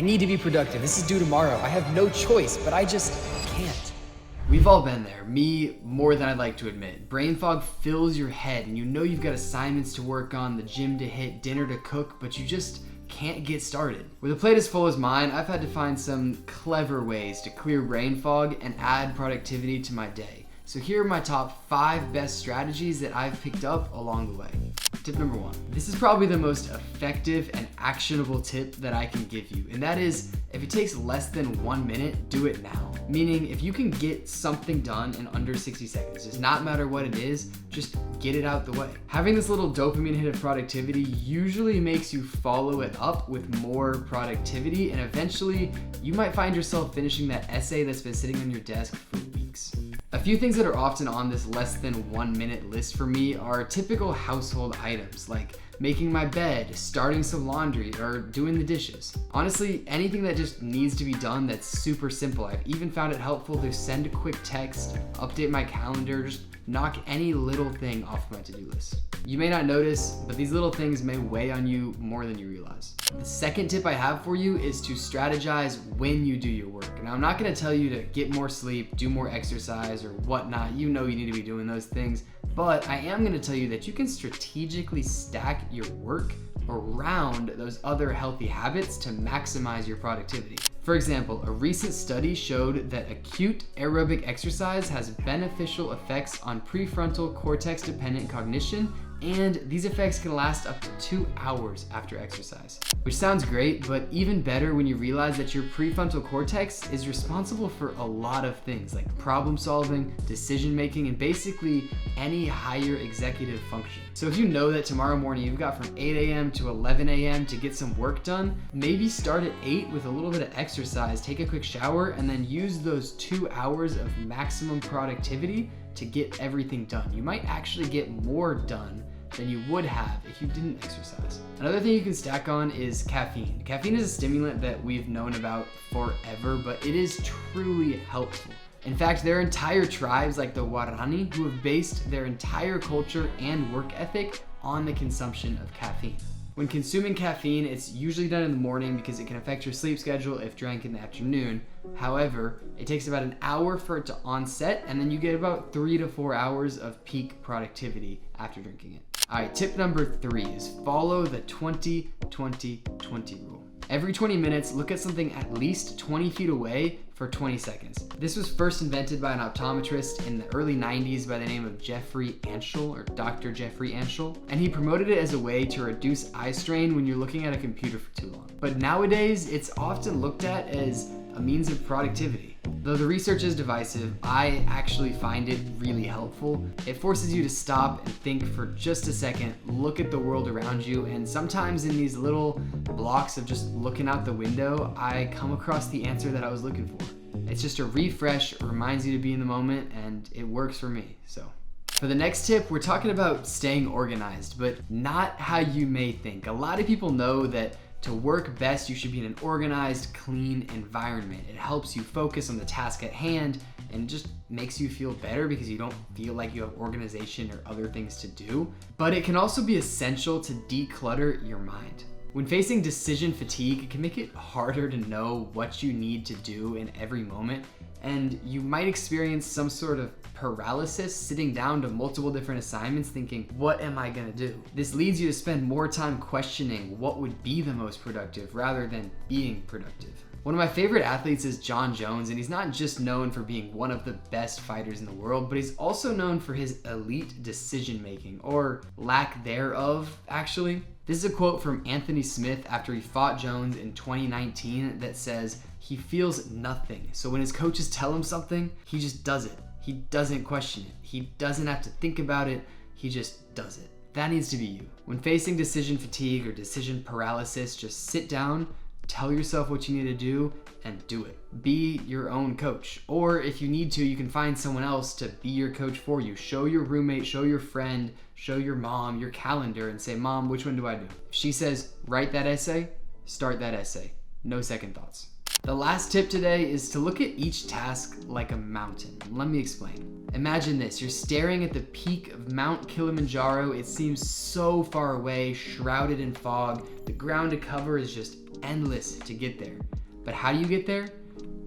I need to be productive. This is due tomorrow. I have no choice, but I just can't. We've all been there, me more than I'd like to admit. Brain fog fills your head and you know you've got assignments to work on, the gym to hit, dinner to cook, but you just can't get started. With a plate as full as mine, I've had to find some clever ways to clear brain fog and add productivity to my day. So here are my top 5 best strategies that I've picked up along the way. Tip number 1. This is probably the most effective and actionable tip that I can give you, and that is, if it takes less than 1 minute, do it now. Meaning, if you can get something done in under 60 seconds, does not matter what it is, just get it out the way. Having this little dopamine hit of productivity usually makes you follow it up with more productivity, and eventually you might find yourself finishing that essay that's been sitting on your desk for weeks. A few things that are often on this less than 1 minute list for me are typical household items like making my bed, starting some laundry, or doing the dishes. Honestly, anything that just needs to be done that's super simple. I've even found it helpful to send a quick text, update my calendar, just knock any little thing off my to-do list. You may not notice, but these little things may weigh on you more than you realize. The second tip I have for you is to strategize when you do your work. Now, I'm not gonna tell you to get more sleep, do more exercise, or whatnot. You know you need to be doing those things, but I am gonna tell you that you can strategically stack your work around those other healthy habits to maximize your productivity. For example, a recent study showed that acute aerobic exercise has beneficial effects on prefrontal cortex dependent cognition, and these effects can last up to 2 hours after exercise. Which sounds great, but even better when you realize that your prefrontal cortex is responsible for a lot of things like problem solving, decision making, and basically any higher executive function. So if you know that tomorrow morning you've got from 8 a.m. to 11 a.m. to get some work done, maybe start at 8 with a little bit of exercise, take a quick shower, and then use those 2 hours of maximum productivity to get everything done. You might actually get more done than you would have if you didn't exercise. Another thing you can stack on is caffeine. Caffeine is a stimulant that we've known about forever, but it is truly helpful. In fact, there are entire tribes like the Guarani who have based their entire culture and work ethic on the consumption of caffeine. When consuming caffeine, it's usually done in the morning because it can affect your sleep schedule if drank in the afternoon. However, it takes about an hour for it to onset, and then you get about 3 to 4 hours of peak productivity after drinking it. All right, tip number 3 is follow the 20-20-20 rule. Every 20 minutes, look at something at least 20 feet away for 20 seconds. This was first invented by an optometrist in the early 90s by the name of Jeffrey Anschel, or Dr. Jeffrey Anschel, and he promoted it as a way to reduce eye strain when you're looking at a computer for too long. But nowadays, it's often looked at as a means of productivity. Though the research is divisive, I actually find it really helpful. It forces you to stop and think for just a second, look at the world around you, and sometimes in these little blocks of just looking out the window, I come across the answer that I was looking for. It's just a refresh, it reminds you to be in the moment, and it works for me, so. For the next tip, we're talking about staying organized, but not how you may think. A lot of people know that to work best, you should be in an organized, clean environment. It helps you focus on the task at hand and just makes you feel better because you don't feel like you have organization or other things to do. But it can also be essential to declutter your mind. When facing decision fatigue, it can make it harder to know what you need to do in every moment, and you might experience some sort of paralysis sitting down to multiple different assignments thinking, what am I gonna do? This leads you to spend more time questioning what would be the most productive rather than being productive. One of my favorite athletes is John Jones, and he's not just known for being one of the best fighters in the world, but he's also known for his elite decision making, or lack thereof, actually. This is a quote from Anthony Smith after he fought Jones in 2019 that says, he feels nothing. So when his coaches tell him something, he just does it. He doesn't question it. He doesn't have to think about it. He just does it. That needs to be you. When facing decision fatigue or decision paralysis, just sit down, tell yourself what you need to do, and do it. Be your own coach. Or if you need to, you can find someone else to be your coach for you. Show your roommate, show your friend, show your mom your calendar and say, Mom, which one do I do? If she says, write that essay, start that essay. No second thoughts. The last tip today is to look at each task like a mountain. Let me explain. Imagine this, you're staring at the peak of Mount Kilimanjaro. It seems so far away, shrouded in fog. The ground to cover is just endless to get there. But how do you get there?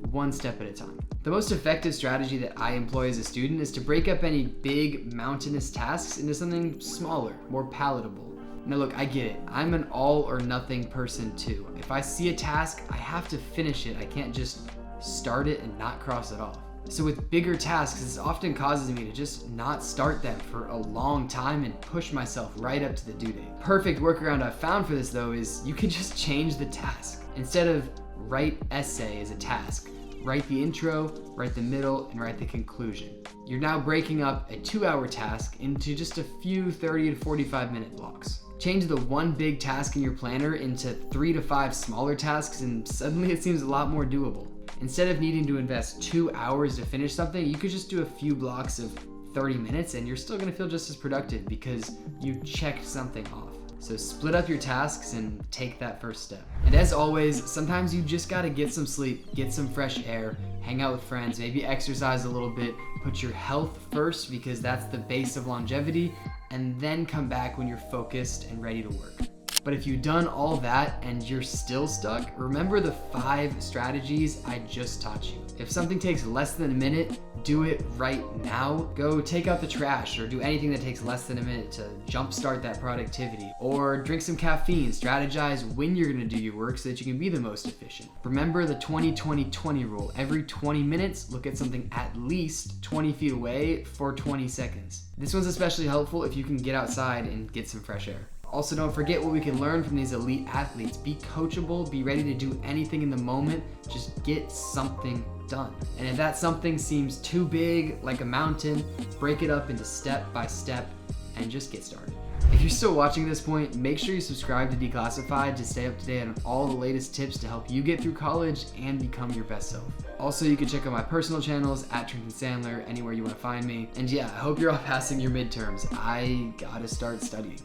One step at a time. The most effective strategy that I employ as a student is to break up any big mountainous tasks into something smaller, more palatable. Now look, I get it. I'm an all or nothing person too. If I see a task, I have to finish it. I can't just start it and not cross it off. So with bigger tasks, this often causes me to just not start them for a long time and push myself right up to the due date. Perfect workaround I've found for this though is you can just change the task. Instead of write essay as a task, write the intro, write the middle, and write the conclusion. You're now breaking up a 2-hour task into just a few 30 to 45 minute blocks. Change the one big task in your planner into 3 to 5 smaller tasks and suddenly it seems a lot more doable. Instead of needing to invest 2 hours to finish something, you could just do a few blocks of 30 minutes and you're still gonna feel just as productive because you checked something off. So split up your tasks and take that first step. And as always, sometimes you just gotta get some sleep, get some fresh air, hang out with friends, maybe exercise a little bit, put your health first because that's the base of longevity, and then come back when you're focused and ready to work. But if you've done all that and you're still stuck, remember the 5 strategies I just taught you. If something takes less than a minute, do it right now. Go take out the trash or do anything that takes less than a minute to jumpstart that productivity. Or drink some caffeine, strategize when you're gonna do your work so that you can be the most efficient. Remember the 20-20-20 rule. Every 20 minutes, look at something at least 20 feet away for 20 seconds. This one's especially helpful if you can get outside and get some fresh air. Also, don't forget what we can learn from these elite athletes. Be coachable, be ready to do anything in the moment, just get something done. And if that something seems too big, like a mountain, break it up into step by step and just get started. If you're still watching this point, make sure you subscribe to Declassified to stay up to date on all the latest tips to help you get through college and become your best self. Also, you can check out my personal channels at Trenton Sandler, anywhere you want to find me. And yeah, I hope you're all passing your midterms. I gotta start studying.